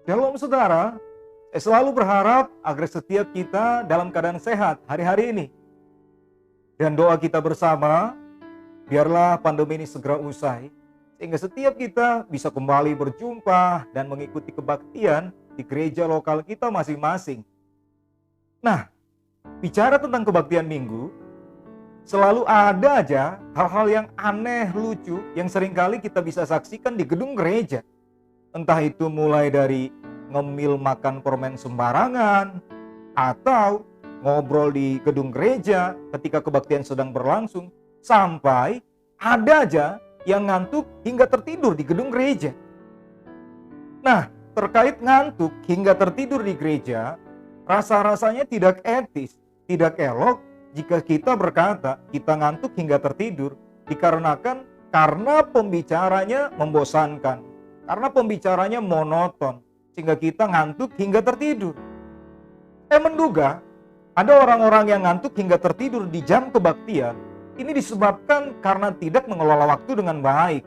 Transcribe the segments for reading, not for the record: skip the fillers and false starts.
Shalom saudara, saya selalu berharap agar setiap kita dalam keadaan sehat hari-hari ini. Dan doa kita bersama, biarlah pandemi ini segera usai, sehingga setiap kita bisa kembali berjumpa dan mengikuti kebaktian di gereja lokal kita masing-masing. Nah, bicara tentang kebaktian minggu, selalu ada aja hal-hal yang aneh, lucu, yang seringkali kita bisa saksikan di gedung gereja. Entah itu mulai dari ngemil makan permen sembarangan, atau ngobrol di gedung gereja ketika kebaktian sedang berlangsung, sampai ada aja yang ngantuk hingga tertidur di gedung gereja. Nah, terkait ngantuk hingga tertidur di gereja, rasa-rasanya tidak etis, tidak elok jika kita berkata kita ngantuk hingga tertidur dikarenakan karena pembicaranya membosankan, karena pembicaranya monoton, sehingga kita ngantuk hingga tertidur. Saya menduga ada orang-orang yang ngantuk hingga tertidur di jam kebaktian. Ini disebabkan karena tidak mengelola waktu dengan baik.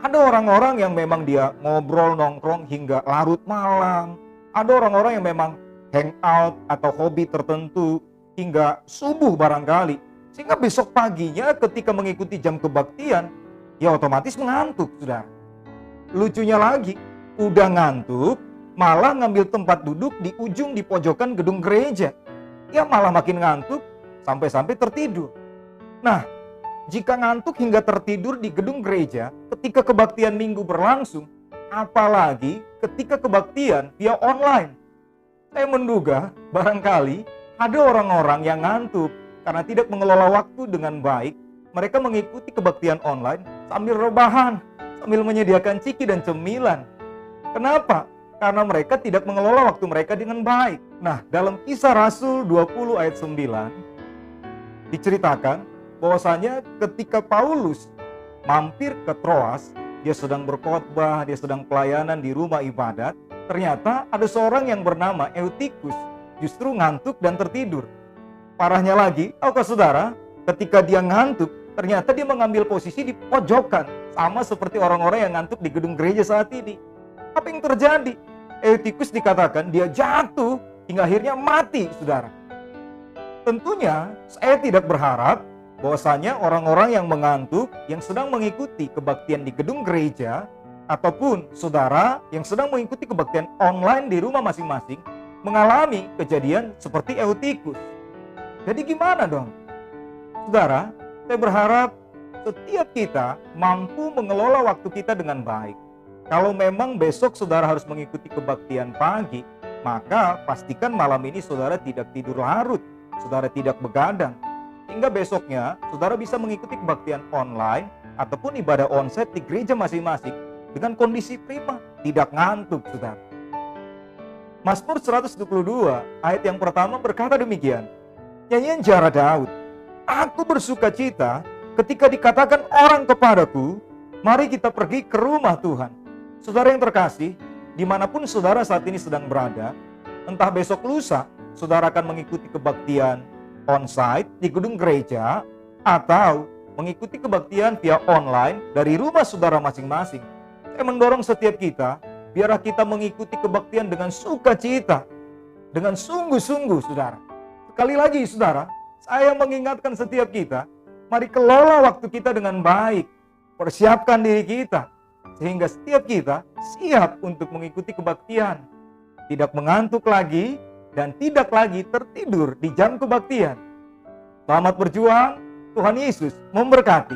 Ada orang-orang yang memang dia ngobrol nongkrong hingga larut malam. Ada orang-orang yang memang hangout atau hobi tertentu hingga subuh barangkali. Sehingga besok paginya ketika mengikuti jam kebaktian, ya otomatis mengantuk, saudara. Lucunya lagi, udah ngantuk, malah ngambil tempat duduk di ujung di pojokan gedung gereja. Ya malah makin ngantuk, sampai-sampai tertidur. Nah, jika ngantuk hingga tertidur di gedung gereja ketika kebaktian minggu berlangsung, apalagi ketika kebaktian via online. Saya menduga barangkali ada orang-orang yang ngantuk karena tidak mengelola waktu dengan baik. Mereka mengikuti kebaktian online sambil rebahan, sambil menyediakan ciki dan cemilan. Kenapa? Karena mereka tidak mengelola waktu mereka dengan baik. Nah, dalam Kisah Rasul 20 ayat 9 diceritakan bahwasanya ketika Paulus mampir ke Troas, dia sedang berkhotbah, dia sedang pelayanan di rumah ibadat, ternyata ada seorang yang bernama Eutikus justru ngantuk dan tertidur. Parahnya lagi, tahukah saudara, ketika dia ngantuk, ternyata dia mengambil posisi di pojokan, sama seperti orang-orang yang ngantuk di gedung gereja saat ini. Apa yang terjadi? Eutikus dikatakan dia jatuh hingga akhirnya mati, saudara. Tentunya saya tidak berharap bahwasanya orang-orang yang mengantuk, yang sedang mengikuti kebaktian di gedung gereja, ataupun saudara yang sedang mengikuti kebaktian online di rumah masing-masing, mengalami kejadian seperti Eutikus. Jadi gimana dong? Saudara, saya berharap setiap kita mampu mengelola waktu kita dengan baik. Kalau memang besok saudara harus mengikuti kebaktian pagi, maka pastikan malam ini saudara tidak tidur larut, saudara tidak begadang. Hingga besoknya saudara bisa mengikuti kebaktian online ataupun ibadah onsite di gereja masing-masing dengan kondisi prima, tidak ngantuk, saudara. Mazmur 122 ayat yang pertama berkata demikian. Nyanyian Jara Daud. Aku bersuka cita ketika dikatakan orang kepadaku, mari kita pergi ke rumah Tuhan. Saudara yang terkasih, dimanapun saudara saat ini sedang berada, entah besok lusa saudara akan mengikuti kebaktian onsite di gedung gereja, atau mengikuti kebaktian via online dari rumah saudara masing-masing. Saya mendorong setiap kita, biarlah kita mengikuti kebaktian dengan sukacita, dengan sungguh-sungguh, saudara. Sekali lagi, saudara, saya mengingatkan setiap kita, mari kelola waktu kita dengan baik, persiapkan diri kita, sehingga setiap kita siap untuk mengikuti kebaktian, tidak mengantuk lagi, dan tidak lagi tertidur di jam kebaktian. Selamat berjuang, Tuhan Yesus memberkati.